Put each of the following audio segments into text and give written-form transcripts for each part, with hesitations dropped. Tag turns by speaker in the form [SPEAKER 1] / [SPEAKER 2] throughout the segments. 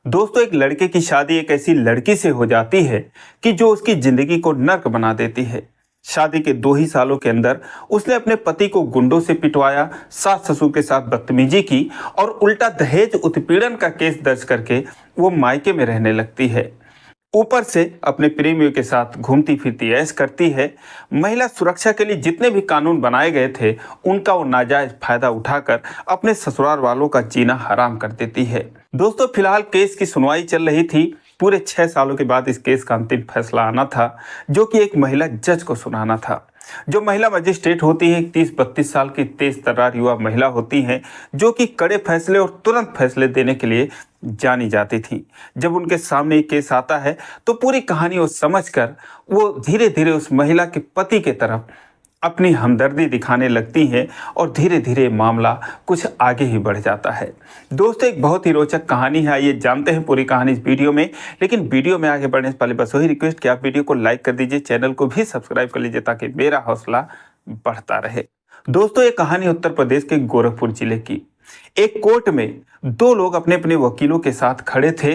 [SPEAKER 1] दोस्तों, एक लड़के की शादी एक ऐसी लड़की से हो जाती है कि जो उसकी जिंदगी को नर्क बना देती है। शादी के 2 ही सालों के अंदर उसने अपने पति को गुंडों से पिटवाया, सास ससुर के साथ बदतमीजी की और उल्टा दहेज उत्पीड़न का केस दर्ज करके वो मायके में रहने लगती है। ऊपर से अपने प्रेमियों के साथ घूमती फिरती ऐश करती है। महिला सुरक्षा के लिए जितने भी कानून बनाए गए थे उनका वो नाजायज फायदा उठाकर अपने ससुराल वालों का जीना हराम कर देती है। दोस्तों, फिलहाल केस की सुनवाई चल रही थी। पूरे 6 सालों के बाद इस केस का अंतिम फैसला आना था, जो कि एक महिला जज को सुनाना था। जो महिला मजिस्ट्रेट होती है 30-32 साल की तेज तर्रार युवा महिला होती हैं, जो कि कड़े फैसले और तुरंत फैसले देने के लिए जानी जाती थी। जब उनके सामने एक केस आता है तो पूरी कहानी वो समझकर वो धीरे धीरे उस महिला के पति के तरफ अपनी हमदर्दी दिखाने लगती हैं और धीरे धीरे मामला कुछ आगे ही बढ़ जाता है। दोस्तों, एक बहुत ही रोचक कहानी है। आइए जानते हैं पूरी कहानी इस वीडियो में। लेकिन वीडियो में आगे बढ़ने से पहले बस वही रिक्वेस्ट कि आप वीडियो को लाइक कर दीजिए, चैनल को भी सब्सक्राइब कर लीजिए ताकि मेरा हौसला बढ़ता रहे। दोस्तों, ये कहानी उत्तर प्रदेश के गोरखपुर जिले की। एक कोर्ट में 2 लोग अपने अपने वकीलों के साथ खड़े थे,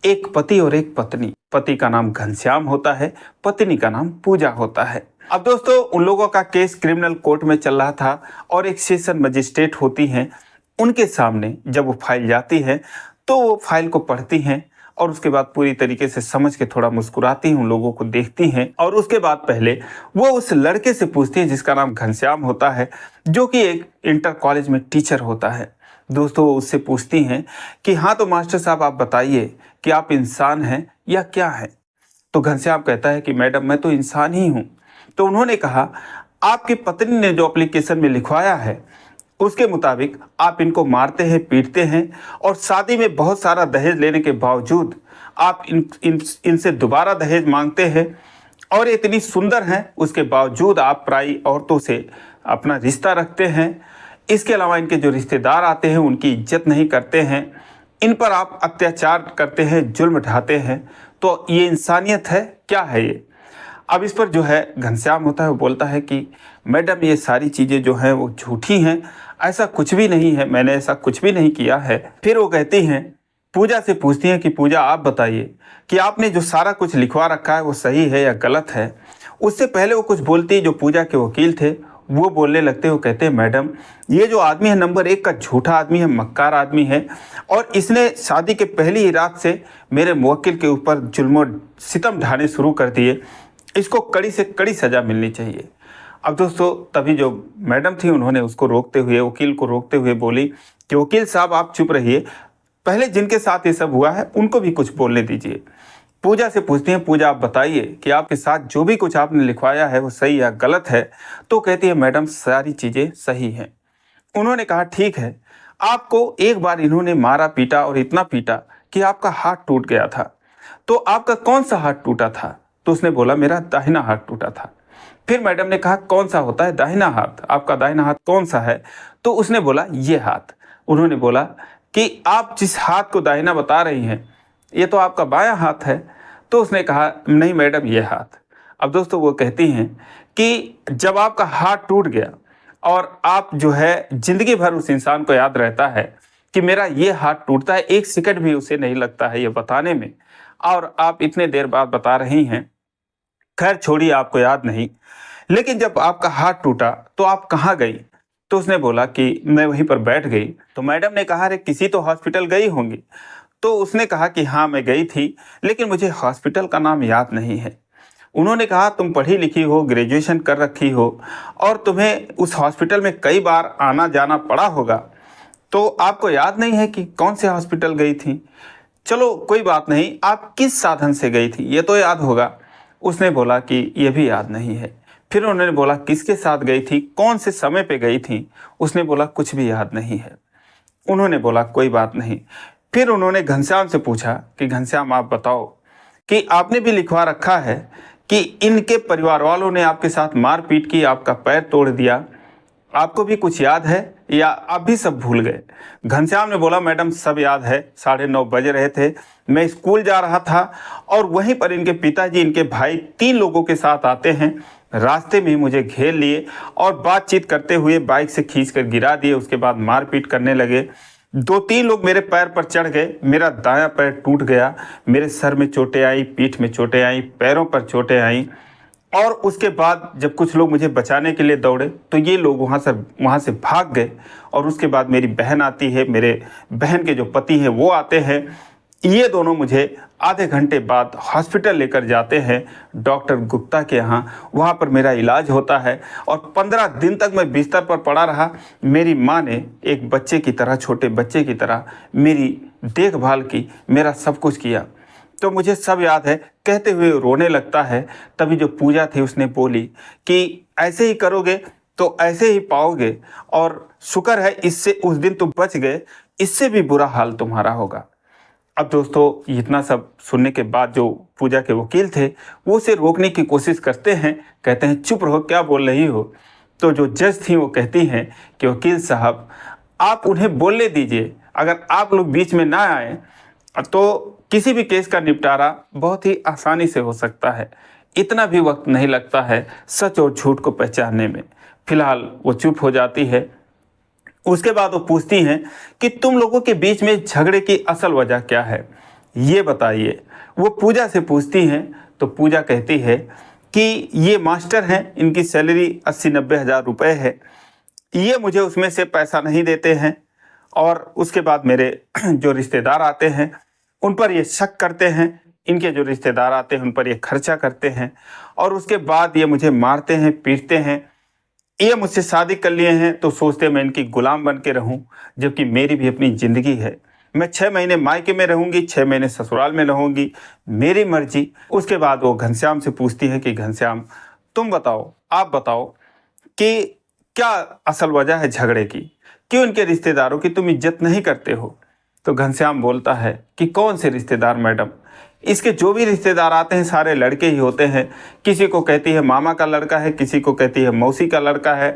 [SPEAKER 1] एक पति और एक पत्नी। पति का नाम घनश्याम होता है, पत्नी का नाम पूजा होता है। अब दोस्तों, उन लोगों का केस क्रिमिनल कोर्ट में चल रहा था और एक सेशन मजिस्ट्रेट होती हैं, उनके सामने जब वो फाइल जाती है तो वो फाइल को पढ़ती हैं और उसके बाद पूरी तरीके से समझ के थोड़ा मुस्कुराती हैं, उन लोगों को देखती हैं और उसके बाद पहले वो उस लड़के से पूछती हैं जिसका नाम घनश्याम होता है, जो कि एक इंटर कॉलेज में टीचर होता है। दोस्तों, वो उससे पूछती हैं कि हाँ तो मास्टर साहब, आप बताइए कि आप इंसान हैं या क्या हैं। तो घनश्याम कहता है कि मैडम, मैं तो इंसान ही हूँ। तो उन्होंने कहा, आपकी पत्नी ने जो एप्लीकेशन में लिखवाया है उसके मुताबिक आप इनको मारते हैं, पीटते हैं और शादी में बहुत सारा दहेज लेने के बावजूद आप इनसे दोबारा दहेज मांगते हैं और इतनी सुंदर हैं उसके बावजूद आप पराई औरतों से अपना रिश्ता रखते हैं। इसके अलावा इनके जो रिश्तेदार आते हैं उनकी इज्जत नहीं करते हैं, इन पर आप अत्याचार करते हैं, जुल्म ढाते हैं। तो ये इंसानियत है? क्या है ये? अब इस पर जो है घनश्याम होता है वो बोलता है कि मैडम, ये सारी चीज़ें जो हैं वो झूठी हैं, ऐसा कुछ भी नहीं है, मैंने ऐसा कुछ भी नहीं किया है। फिर वो कहती हैं, पूजा से पूछती हैं कि पूजा, आप बताइए कि आपने जो सारा कुछ लिखवा रखा है वो सही है या गलत है। उससे पहले वो कुछ बोलती है, जो पूजा के वकील थे वो बोलने लगते हैं। वो कहते हैं, मैडम, ये जो आदमी है नंबर 1 का झूठा आदमी है, मक्कार आदमी है और इसने शादी के पहली ही रात से मेरे मुवक्किल के ऊपर जुल्म सितम ढाने शुरू कर दिए। इसको कड़ी से कड़ी सज़ा मिलनी चाहिए। अब दोस्तों, तभी जो मैडम थी उन्होंने उसको रोकते हुए, वकील को रोकते हुए बोली कि वकील साहब, आप चुप रहिए, पहले जिनके साथ ये सब हुआ है उनको भी कुछ बोलने दीजिए। पूजा से पूछती हैं, पूजा, आप बताइए कि आपके साथ जो भी कुछ आपने लिखवाया है वो सही या गलत है। तो कहती है, मैडम, सारी चीज़ें सही हैं। उन्होंने कहा, ठीक है, आपको एक बार इन्होंने मारा पीटा और इतना पीटा कि आपका हाथ टूट गया था, तो आपका कौन सा हाथ टूटा था? तो उसने बोला, मेरा दाहिना हाथ टूटा था। फिर मैडम ने कहा, कौन सा होता है दाहिना हाथ? आपका दाहिना हाथ कौन सा है? तो उसने बोला, ये हाथ। उन्होंने बोला कि आप जिस हाथ को दाहिना बता रही हैं ये तो आपका बायां हाथ है। तो उसने कहा, नहीं मैडम, ये हाथ। अब दोस्तों, वो कहती हैं कि जब आपका हाथ टूट गया और आप जो है ज़िंदगी भर उस इंसान को याद रहता है कि मेरा ये हाथ टूटता है, 1 सेकंड भी उसे नहीं लगता है ये बताने में, और आप इतने देर बाद बता रही हैं। खैर छोड़िए, आपको याद नहीं, लेकिन जब आपका हाथ टूटा तो आप कहाँ गई? तो उसने बोला कि मैं वहीं पर बैठ गई। तो मैडम ने कहा, अरे किसी तो हॉस्पिटल गई होंगी। तो उसने कहा कि हाँ, मैं गई थी, लेकिन मुझे हॉस्पिटल का नाम याद नहीं है। उन्होंने कहा, तुम पढ़ी लिखी हो, ग्रेजुएशन कर रखी हो और तुम्हें उस हॉस्पिटल में कई बार आना जाना पड़ा होगा, तो आपको याद नहीं है कि कौन से हॉस्पिटल गई थी? चलो कोई बात नहीं, आप किस साधन से गई थी ये तो याद होगा। उसने बोला कि ये भी याद नहीं है। फिर उन्होंने बोला, किसके साथ गई थी, कौन से समय पे गई थी? उसने बोला, कुछ भी याद नहीं है। उन्होंने बोला, कोई बात नहीं। फिर उन्होंने घनश्याम से पूछा कि घनश्याम, आप बताओ कि आपने भी लिखवा रखा है कि इनके परिवार वालों ने आपके साथ मारपीट की, आपका पैर तोड़ दिया, आपको भी कुछ याद है या आप भी सब भूल गए? घनश्याम ने बोला, मैडम, सब याद है। 9:30 बज रहे थे, मैं स्कूल जा रहा था और वहीं पर इनके पिताजी, इनके भाई 3 लोगों के साथ आते हैं। रास्ते में मुझे घेर लिए और बातचीत करते हुए बाइक से खींचकर गिरा दिए, उसके बाद मारपीट करने लगे। 2-3 लोग मेरे पैर पर चढ़ गए, मेरा दायां पैर टूट गया, मेरे सर में चोटें आई, पीठ में चोटें आई, पैरों पर चोटें आई। और उसके बाद जब कुछ लोग मुझे बचाने के लिए दौड़े तो ये लोग वहाँ से भाग गए। और उसके बाद मेरी बहन आती है, मेरे बहन के जो पति हैं वो आते हैं। ये दोनों मुझे आधे घंटे बाद हॉस्पिटल लेकर जाते हैं डॉक्टर गुप्ता के यहाँ। वहाँ पर मेरा इलाज होता है और 15 दिन तक मैं बिस्तर पर पड़ा रहा। मेरी माँ ने एक बच्चे की तरह, छोटे बच्चे की तरह मेरी देखभाल की, मेरा सब कुछ किया। तो मुझे सब याद है, कहते हुए रोने लगता है। तभी जो पूजा थी उसने बोली कि ऐसे ही करोगे तो ऐसे ही पाओगे, और शुक्र है इससे उस दिन तुम बच गए, इससे भी बुरा हाल तुम्हारा होगा। अब दोस्तों इतना सब सुनने के बाद जो पूजा के वकील थे वो उसे रोकने की कोशिश करते हैं, कहते हैं चुप रहो, क्या बोल रही हो। तो जो जज थी वो कहती हैं कि वकील साहब आप उन्हें बोलने दीजिए, अगर आप लोग बीच में ना आए तो किसी भी केस का निपटारा बहुत ही आसानी से हो सकता है, इतना भी वक्त नहीं लगता है सच और झूठ को पहचानने में। फिलहाल वो चुप हो जाती है। उसके बाद वो पूछती हैं कि तुम लोगों के बीच में झगड़े की असल वजह क्या है, ये बताइए। वो पूजा से पूछती हैं तो पूजा कहती है कि ये मास्टर हैं, इनकी सैलरी 80-90 हज़ार रुपये है, ये मुझे उसमें से पैसा नहीं देते हैं। और उसके बाद मेरे जो रिश्तेदार आते हैं उन पर ये शक करते हैं, इनके जो रिश्तेदार आते हैं उन पर ये खर्चा करते हैं, और उसके बाद ये मुझे मारते हैं, पीटते हैं। ये मुझसे शादी कर लिए हैं तो सोचते मैं इनकी गुलाम बन के रहूं, जबकि मेरी भी अपनी ज़िंदगी है। मैं 6 महीने मायके में रहूंगी, 6 महीने ससुराल में रहूंगी, मेरी मर्जी। उसके बाद वो घनश्याम से पूछती है कि घनश्याम तुम बताओ, आप बताओ कि क्या असल वजह है झगड़े की, क्यों इनके रिश्तेदारों की तुम इज्जत नहीं करते हो। तो घनश्याम बोलता है कि कौन से रिश्तेदार मैडम, इसके जो भी रिश्तेदार आते हैं सारे लड़के ही होते हैं। किसी को कहती है मामा का लड़का है, किसी को कहती है मौसी का लड़का है,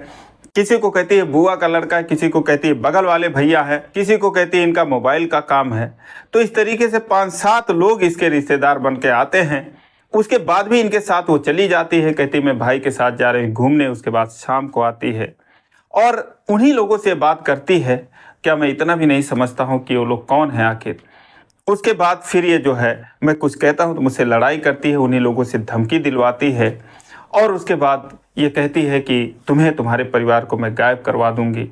[SPEAKER 1] किसी को कहती है बुआ का लड़का है, किसी को कहती है बगल वाले भैया है, किसी को कहती है इनका मोबाइल का काम है। तो इस तरीके से 5-7 लोग इसके रिश्तेदार बन के आते हैं। उसके बाद भी इनके साथ वो चली जाती है, कहती मैं भाई के साथ जा रही हूँ घूमने। उसके बाद शाम को आती है और उन्हीं लोगों से बात करती है। क्या मैं इतना भी नहीं समझता हूँ कि वो लोग कौन हैं आखिर। उसके बाद फिर ये जो है, मैं कुछ कहता हूँ तो मुझसे लड़ाई करती है, उन्हीं लोगों से धमकी दिलवाती है। और उसके बाद ये कहती है कि तुम्हें, तुम्हारे परिवार को मैं गायब करवा दूंगी।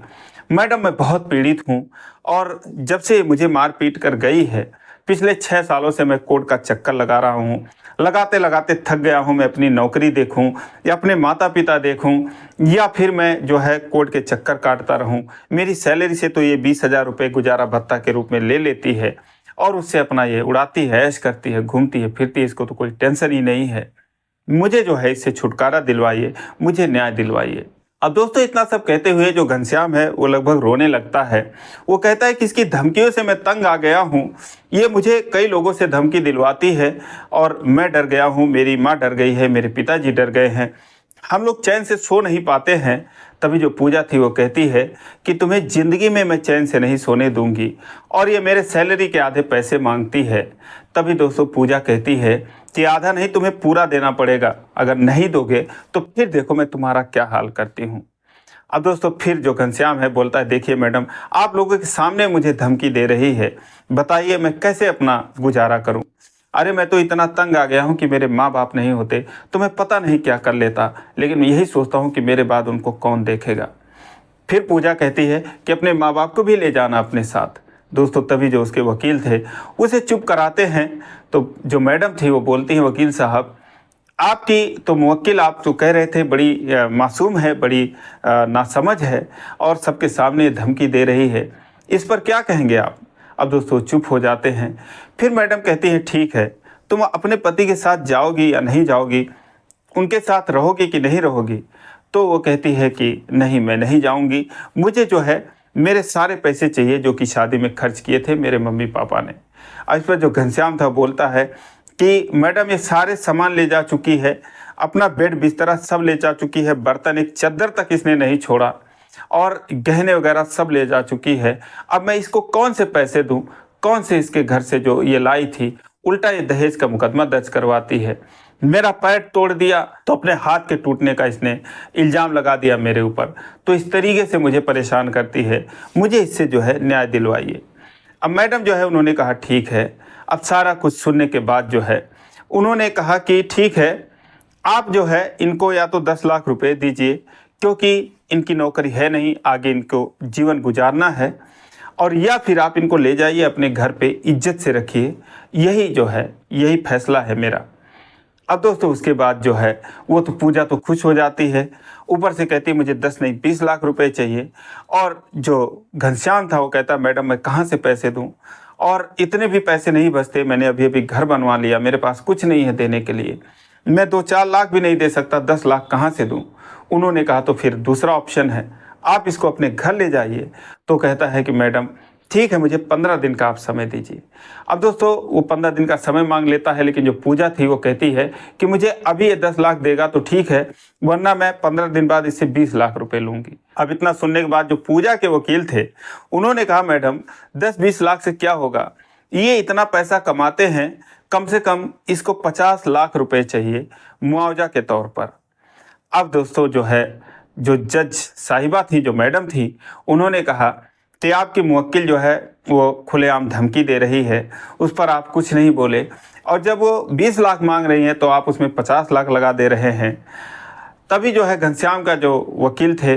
[SPEAKER 1] मैडम मैं बहुत पीड़ित हूँ, और जब से मुझे मार पीट कर गई है, पिछले 6 सालों से मैं कोर्ट का चक्कर लगा रहा हूँ। लगाते लगाते थक गया हूँ। मैं अपनी नौकरी देखूँ या अपने माता पिता देखूँ, या फिर मैं जो है कोर्ट के चक्कर काटता रहूँ। मेरी सैलरी से तो ये 20,000 रुपये गुजारा भत्ता के रूप में ले लेती है, और उससे अपना ये उड़ाती है, ऐश करती है, घूमती है फिरती है, इसको तो कोई टेंशन ही नहीं है। मुझे जो है इससे छुटकारा दिलवाइए, मुझे न्याय दिलवाइए। अब दोस्तों इतना सब कहते हुए जो घनश्याम है वो लगभग रोने लगता है। वो कहता है कि इसकी धमकियों से मैं तंग आ गया हूँ, ये मुझे कई लोगों से धमकी दिलवाती है और मैं डर गया हूँ, मेरी माँ डर गई है, मेरे पिताजी डर गए हैं, हम लोग चैन से सो नहीं पाते हैं। तभी जो पूजा थी वो कहती है कि तुम्हें ज़िंदगी में मैं चैन से नहीं सोने दूंगी, और ये मेरे सैलरी के आधे पैसे मांगती है। तभी दोस्तों पूजा कहती है कि आधा नहीं तुम्हें पूरा देना पड़ेगा, अगर नहीं दोगे तो फिर देखो मैं तुम्हारा क्या हाल करती हूँ। अब दोस्तों फिर जो घनश्याम है बोलता है देखिए मैडम, आप लोगों के सामने मुझे धमकी दे रही है, बताइए मैं कैसे अपना गुजारा करूँ। अरे मैं तो इतना तंग आ गया हूँ कि मेरे माँ बाप नहीं होते तो मैं पता नहीं क्या कर लेता, लेकिन यही सोचता हूँ कि मेरे बाद उनको कौन देखेगा। फिर पूजा कहती है कि अपने माँ बाप को भी ले जाना अपने साथ। दोस्तों तभी जो उसके वकील थे उसे चुप कराते हैं। तो जो मैडम थी वो बोलती हैं वकील साहब, आपकी तो मुवक्किल आप तो कह रहे थे बड़ी मासूम है, बड़ी नासमझ है, और सबके सामने धमकी दे रही है, इस पर क्या कहेंगे आप। अब दोस्तों चुप हो जाते हैं। फिर मैडम कहती हैं ठीक है, तुम अपने पति के साथ जाओगी या नहीं जाओगी, उनके साथ रहोगी कि नहीं रहोगी। तो वो कहती है कि नहीं मैं नहीं जाऊंगी, मुझे जो है मेरे सारे पैसे चाहिए जो कि शादी में खर्च किए थे मेरे मम्मी पापा ने। इस पर जो घनश्याम था बोलता है कि मैडम ये सारे सामान ले जा चुकी है, अपना बेड बिस्तरा सब ले जा चुकी है, बर्तन एक चद्दर तक इसने नहीं छोड़ा, और गहने वगैरह सब ले जा चुकी है। अब मैं इसको कौन से पैसे दूं, कौन से इसके घर से जो ये लाई थी उल्टा ये दहेज का मुकदमा दर्ज करवाती है। मेरा पैर तोड़ दिया तो अपने हाथ के टूटने का इसने इल्ज़ाम लगा दिया मेरे ऊपर। तो इस तरीके से मुझे परेशान करती है, मुझे इससे जो है न्याय दिलवाइए। अब मैडम जो है उन्होंने कहा ठीक है। अब सारा कुछ सुनने के बाद जो है उन्होंने कहा कि ठीक है, आप जो है इनको या तो 10 लाख रुपए दीजिए, क्योंकि इनकी नौकरी है नहीं, आगे इनको जीवन गुजारना है, और या फिर आप इनको ले जाइए अपने घर पे, इज्जत से रखिए। यही जो है यही फैसला है मेरा। अब दोस्तों उसके बाद जो है वो तो पूजा तो खुश हो जाती है, ऊपर से कहती है मुझे 10 नहीं 20 लाख रुपए चाहिए। और जो घनश्याम था वो कहता मैडम मैं कहाँ से पैसे दूँ, और इतने भी पैसे नहीं बचते, मैंने अभी अभी घर बनवा लिया, मेरे पास कुछ नहीं है देने के लिए, मैं 2-4 लाख भी नहीं दे सकता, 10 लाख कहाँ से दूँ। उन्होंने कहा तो फिर दूसरा ऑप्शन है, आप इसको अपने घर ले जाइए। तो कहता है कि मैडम ठीक है, मुझे 15 दिन का आप समय दीजिए। अब दोस्तों वो 15 दिन का समय मांग लेता है, लेकिन जो पूजा थी वो कहती है कि मुझे अभी ये 10 लाख देगा तो ठीक है, वरना मैं 15 दिन बाद इससे 20 लाख रुपए लूँगी। अब इतना सुनने के बाद जो पूजा के वकील थे उन्होंने कहा मैडम 10-20 लाख से क्या होगा, ये इतना पैसा कमाते हैं, कम से कम इसको 50 लाख रुपए चाहिए मुआवजा के तौर पर। अब दोस्तों जो है जो जज साहिबा थी, जो मैडम थी, उन्होंने कहा कि आपकी मुवक्किल जो है वो खुलेआम धमकी दे रही है, उस पर आप कुछ नहीं बोले, और जब वो 20 लाख मांग रही हैं तो आप उसमें 50 लाख लगा दे रहे हैं। तभी जो है घनश्याम का जो वकील थे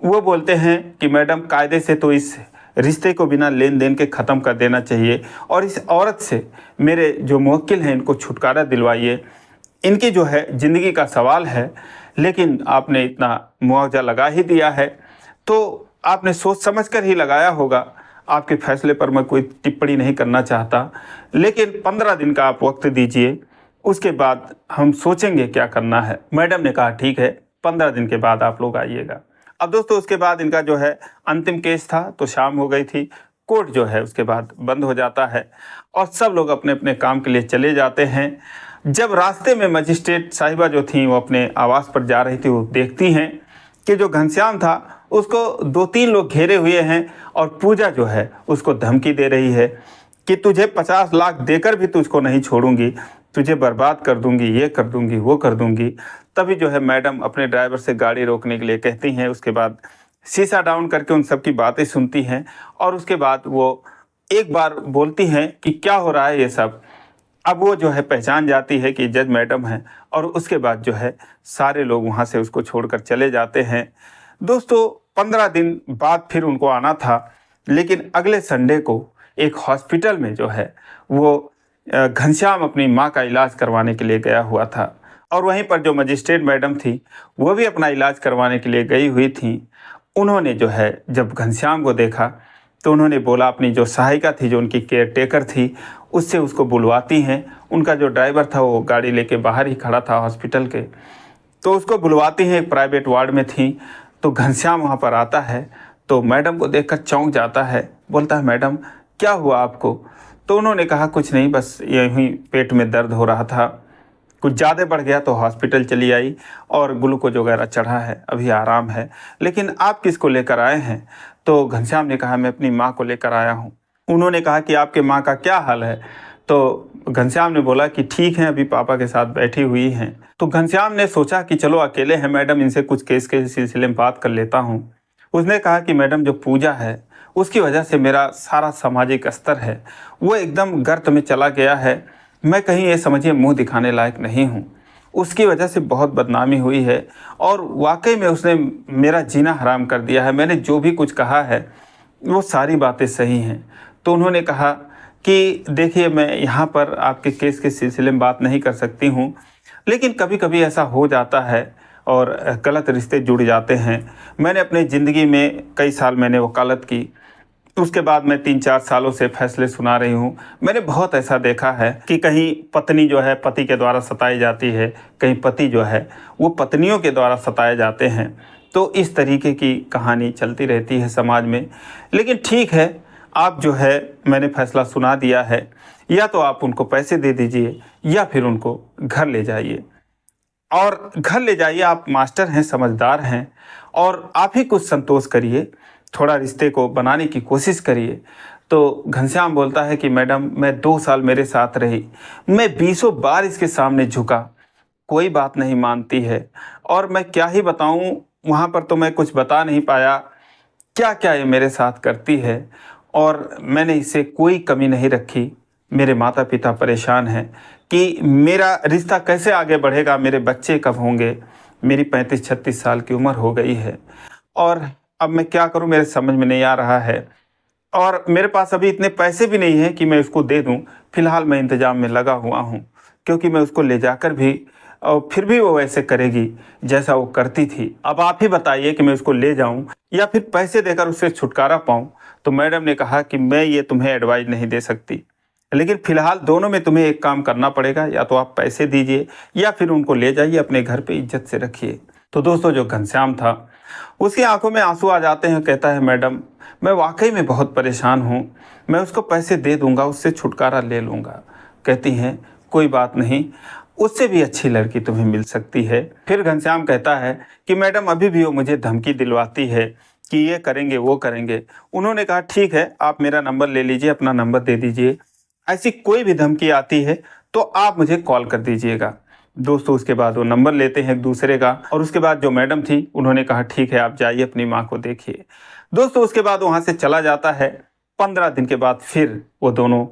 [SPEAKER 1] वो बोलते हैं कि मैडम कायदे से तो इस रिश्ते को बिना लेन देन के ख़त्म कर देना चाहिए, और इस औरत से मेरे जो मुवक्किल हैं इनको छुटकारा दिलवाइए, इनकी जो है ज़िंदगी का सवाल है, लेकिन आपने इतना मुआवजा लगा ही दिया है तो आपने सोच समझ कर ही लगाया होगा। आपके फैसले पर मैं कोई टिप्पणी नहीं करना चाहता, लेकिन 15 दिन का आप वक्त दीजिए, उसके बाद हम सोचेंगे क्या करना है। मैडम ने कहा ठीक है, 15 दिन के बाद आप लोग आइएगा। अब दोस्तों उसके बाद इनका जो है अंतिम केस था, तो शाम हो गई थी, कोर्ट जो है उसके बाद बंद हो जाता है और सब लोग अपने अपने काम के लिए चले जाते हैं। जब रास्ते में मजिस्ट्रेट साहिबा जो थी वो अपने आवास पर जा रही थी, वो देखती हैं कि जो घनश्याम था उसको 2-3 लोग घेरे हुए हैं और पूजा जो है उसको धमकी दे रही है कि तुझे 50 लाख देकर भी तुझको नहीं छोड़ूंगी, तुझे बर्बाद कर दूंगी, ये कर दूंगी, वो कर दूंगी। तभी जो है मैडम अपने ड्राइवर से गाड़ी रोकने के लिए कहती हैं, उसके बाद शीशा डाउन करके उन सब की बातें सुनती हैं, और उसके बाद वो एक बार बोलती हैं कि क्या हो रहा है ये सब। अब वो जो है पहचान जाती है कि जज मैडम हैं, और उसके बाद जो है सारे लोग वहाँ से उसको छोड़कर चले जाते हैं। दोस्तों 15 दिन बाद फिर उनको आना था, लेकिन अगले संडे को एक हॉस्पिटल में जो है वो घनश्याम अपनी माँ का इलाज करवाने के लिए गया हुआ था, और वहीं पर जो मजिस्ट्रेट मैडम थी वो भी अपना इलाज करवाने के लिए गई हुई थी। उन्होंने जो है जब घनश्याम को देखा तो उन्होंने बोला, अपनी जो सहायिका थी, जो उनकी केयर टेकर थी, उससे उसको बुलवाती हैं। उनका जो ड्राइवर था वो गाड़ी लेके बाहर ही खड़ा था हॉस्पिटल के, तो उसको बुलवाती हैं, एक प्राइवेट वार्ड में थी। तो घनश्याम वहाँ पर आता है तो मैडम को देखकर चौंक जाता है, बोलता है मैडम क्या हुआ आपको। तो उन्होंने कहा कुछ नहीं, बस यहीं पेट में दर्द हो रहा था, कुछ ज़्यादा बढ़ गया तो हॉस्पिटल चली आई और ग्लूकोज वगैरह चढ़ा है, अभी आराम है, लेकिन आप किसको लेकर आए हैं। तो घनश्याम ने कहा मैं अपनी माँ को लेकर आया हूँ। उन्होंने कहा कि आपके माँ का क्या हाल है। तो घनश्याम ने बोला कि ठीक है, अभी पापा के साथ बैठी हुई हैं। तो घनश्याम ने सोचा कि चलो अकेले हैं मैडम, इनसे कुछ केस के सिलसिले में बात कर लेता हूँ। उसने कहा कि मैडम जो पूजा है उसकी वजह से मेरा सारा सामाजिक स्तर है वो एकदम गर्त में चला गया है, मैं कहीं ये समझिए मुंह दिखाने लायक नहीं हूँ, उसकी वजह से बहुत बदनामी हुई है, और वाकई में उसने मेरा जीना हराम कर दिया है, मैंने जो भी कुछ कहा है वो सारी बातें सही हैं। तो उन्होंने कहा कि देखिए मैं यहाँ पर आपके केस के सिलसिले में बात नहीं कर सकती हूँ, लेकिन कभी कभी ऐसा हो जाता है और गलत रिश्ते जुड़ जाते हैं। मैंने अपनी ज़िंदगी में कई साल मैंने वकालत की, उसके बाद मैं 3-4 सालों से फैसले सुना रही हूँ। मैंने बहुत ऐसा देखा है कि कहीं पत्नी जो है पति के द्वारा सताई जाती है, कहीं पति जो है वो पत्नियों के द्वारा सताए जाते हैं। तो इस तरीके की कहानी चलती रहती है समाज में। लेकिन ठीक है, आप जो है मैंने फैसला सुना दिया है, या तो आप उनको पैसे दे दीजिए या फिर उनको घर ले जाइए। और घर ले जाइए, आप मास्टर हैं, समझदार हैं, और आप ही कुछ संतोष करिए, थोड़ा रिश्ते को बनाने की कोशिश करिए, तो घनश्याम बोलता है कि मैडम मैं 2 साल मेरे साथ रही, मैं बीसों बार इसके सामने झुका, कोई बात नहीं मानती है और मैं क्या ही बताऊं, वहाँ पर तो मैं कुछ बता नहीं पाया क्या क्या ये मेरे साथ करती है और मैंने इससे कोई कमी नहीं रखी। मेरे माता पिता परेशान हैं कि मेरा रिश्ता कैसे आगे बढ़ेगा, मेरे बच्चे कब होंगे, मेरी 35-36 साल की उम्र हो गई है और अब मैं क्या करूं, मेरे समझ में नहीं आ रहा है और मेरे पास अभी इतने पैसे भी नहीं हैं कि मैं उसको दे दूं। फिलहाल मैं इंतज़ाम में लगा हुआ हूं क्योंकि मैं उसको ले जाकर भी और फिर भी वो वैसे करेगी जैसा वो करती थी। अब आप ही बताइए कि मैं उसको ले जाऊं या फिर पैसे देकर उससे छुटकारा पाऊं। तो मैडम ने कहा कि मैं ये तुम्हें एडवाइस नहीं दे सकती, लेकिन फिलहाल दोनों में तुम्हें एक काम करना पड़ेगा, या तो आप पैसे दीजिए या फिर उनको ले जाइए अपने घर पे इज्जत से रखिए। तो दोस्तों जो घनश्याम था उसकी आंखों में आंसू आ जाते हैं, कहता है मैडम मैं वाकई में बहुत परेशान हूँ, मैं उसको पैसे दे दूंगा, उससे छुटकारा ले लूँगा। कहती हैं कोई बात नहीं, उससे भी अच्छी लड़की तुम्हें मिल सकती है। फिर घनश्याम कहता है कि मैडम अभी भी वो मुझे धमकी दिलवाती है कि ये करेंगे वो करेंगे। उन्होंने कहा ठीक है, आप मेरा नंबर ले लीजिए, अपना नंबर दे दीजिए, ऐसी कोई भी धमकी आती है तो आप मुझे कॉल कर दीजिएगा। दोस्तों उसके बाद वो नंबर लेते हैं एक दूसरे का और उसके बाद जो मैडम थी उन्होंने कहा ठीक है आप जाइए अपनी माँ को देखिए। दोस्तों उसके बाद वहाँ से चला जाता है। 15 दिन के बाद फिर वो दोनों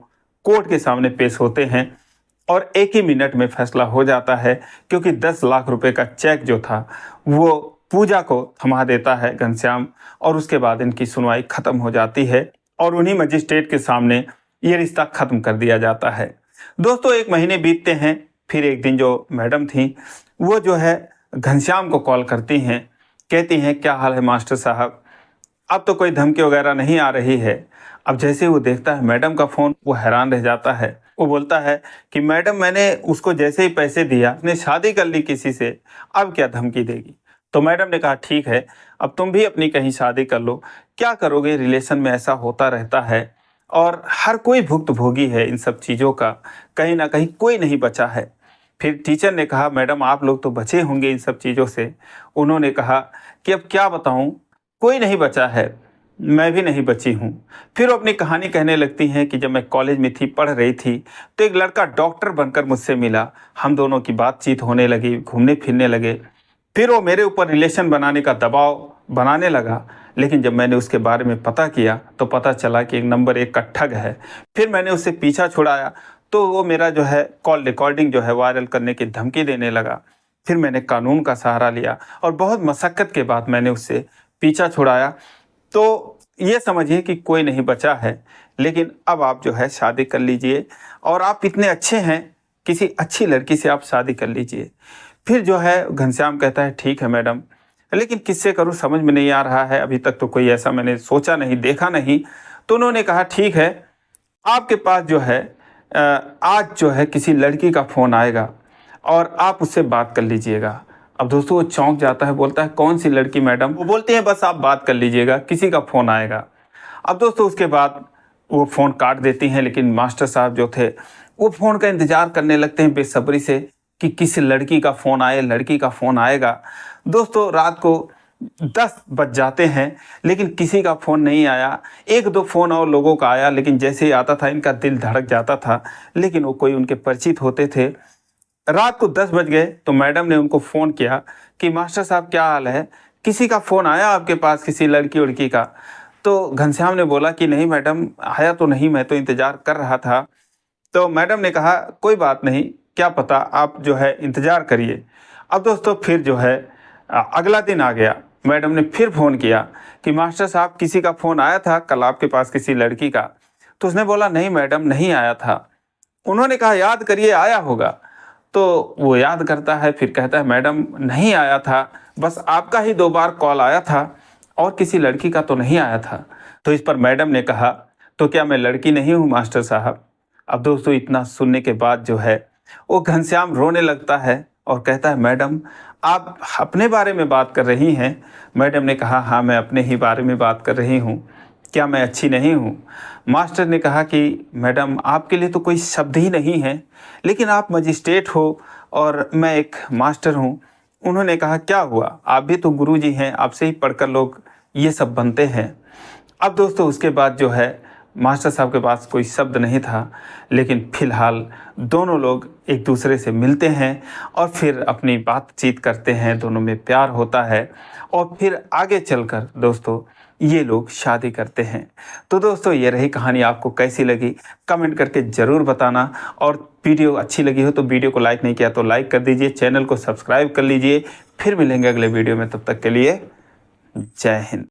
[SPEAKER 1] कोर्ट के सामने पेश होते हैं और एक ही मिनट में फैसला हो जाता है क्योंकि 10 लाख रुपए का चेक जो था वो पूजा को थमा देता है घनश्याम और उसके बाद इनकी सुनवाई खत्म हो जाती है और उन्हीं मजिस्ट्रेट के सामने ये रिश्ता खत्म कर दिया जाता है। दोस्तों 1 महीने बीतते हैं। फिर एक दिन जो मैडम थी वो जो है घनश्याम को कॉल करती हैं, कहती हैं क्या हाल है मास्टर साहब, अब तो कोई धमकी वगैरह नहीं आ रही है। अब जैसे वो देखता है मैडम का फ़ोन वो हैरान रह जाता है। वो बोलता है कि मैडम मैंने उसको जैसे ही पैसे दिया, उसने शादी कर ली किसी से, अब क्या धमकी देगी। तो मैडम ने कहा ठीक है, अब तुम भी अपनी कहीं शादी कर लो, क्या करोगे, रिलेशन में ऐसा होता रहता है और हर कोई भुक्तभोगी है इन सब चीज़ों का, कहीं ना कहीं कोई नहीं बचा है। फिर टीचर ने कहा मैडम आप लोग तो बचे होंगे इन सब चीज़ों से। उन्होंने कहा कि अब क्या बताऊं, कोई नहीं बचा है, मैं भी नहीं बची हूँ। फिर वो अपनी कहानी कहने लगती हैं कि जब मैं कॉलेज में थी, पढ़ रही थी, तो एक लड़का डॉक्टर बनकर मुझसे मिला, हम दोनों की बातचीत होने लगी, घूमने फिरने लगे। फिर वो मेरे ऊपर रिलेशन बनाने का दबाव बनाने लगा, लेकिन जब मैंने उसके बारे में पता किया तो पता चला कि एक नंबर 1 का ठग है। फिर मैंने उससे पीछा छुड़ाया तो वो मेरा जो है कॉल रिकॉर्डिंग जो है वायरल करने की धमकी देने लगा। फिर मैंने कानून का सहारा लिया और बहुत मशक्क़त के बाद मैंने उससे पीछा छुड़ाया। तो ये समझिए कि कोई नहीं बचा है, लेकिन अब आप जो है शादी कर लीजिए और आप इतने अच्छे हैं, किसी अच्छी लड़की से आप शादी कर लीजिए। फिर जो है घनश्याम कहता है ठीक है मैडम, लेकिन किससे करूं समझ में नहीं आ रहा है, अभी तक तो कोई ऐसा मैंने सोचा नहीं, देखा नहीं। तो उन्होंने कहा ठीक है, आपके पास जो है आज जो है किसी लड़की का फ़ोन आएगा और आप उससे बात कर लीजिएगा। अब दोस्तों वो चौंक जाता है, बोलता है कौन सी लड़की मैडम। वो बोलते हैं बस आप बात कर लीजिएगा, किसी का फ़ोन आएगा। अब दोस्तों उसके बाद वो फ़ोन काट देती हैं, लेकिन मास्टर साहब जो थे वो फ़ोन का इंतज़ार करने लगते हैं बेसब्री से कि किसी लड़की का फ़ोन आए, लड़की का फ़ोन आएगा। दोस्तों रात को 10 बज जाते हैं, लेकिन किसी का फ़ोन नहीं आया। 1-2 फ़ोन और लोगों का आया, लेकिन जैसे ही आता था इनका दिल धड़क जाता था, लेकिन वो कोई उनके परिचित होते थे। रात को 10 बज गए तो मैडम ने उनको फ़ोन किया कि मास्टर साहब क्या हाल है, किसी का फ़ोन आया आपके पास, किसी लड़की उड़की का। तो घनश्याम ने बोला कि नहीं मैडम, आया तो नहीं, मैं तो इंतज़ार कर रहा था। तो मैडम ने कहा कोई बात नहीं, क्या पता, आप जो है इंतज़ार करिए। अब दोस्तों फिर जो है अगला दिन आ गया, मैडम ने फिर फ़ोन किया कि मास्टर साहब किसी का फ़ोन आया था कल आपके पास, किसी लड़की का। तो उसने बोला नहीं मैडम, नहीं आया था। उन्होंने कहा याद करिए, आया होगा। तो वो याद करता है, फिर कहता है मैडम नहीं आया था, बस आपका ही 2 बार कॉल आया था और किसी लड़की का तो नहीं आया था। तो इस पर मैडम ने कहा तो क्या मैं लड़की नहीं हूँ मास्टर साहब। अब दोस्तों इतना सुनने के बाद जो है वो घनश्याम रोने लगता है और कहता है मैडम आप अपने बारे में बात कर रही हैं। मैडम ने कहा हाँ मैं अपने ही बारे में बात कर रही हूँ, क्या मैं अच्छी नहीं हूँ। मास्टर ने कहा कि मैडम आपके लिए तो कोई शब्द ही नहीं है, लेकिन आप मजिस्ट्रेट हो और मैं एक मास्टर हूँ। उन्होंने कहा क्या हुआ, आप भी तो गुरुजी हैं, आपसे ही पढ़कर लोग ये सब बनते हैं। अब दोस्तों उसके बाद जो है मास्टर साहब के पास कोई शब्द नहीं था, लेकिन फिलहाल दोनों लोग एक दूसरे से मिलते हैं और फिर अपनी बातचीत करते हैं, दोनों में प्यार होता है और फिर आगे चलकर दोस्तों ये लोग शादी करते हैं। तो दोस्तों ये रही कहानी, आपको कैसी लगी कमेंट करके ज़रूर बताना, और वीडियो अच्छी लगी हो तो वीडियो को लाइक नहीं किया तो लाइक कर दीजिए, चैनल को सब्सक्राइब कर लीजिए। फिर मिलेंगे अगले वीडियो में, तब तक के लिए जय हिंद।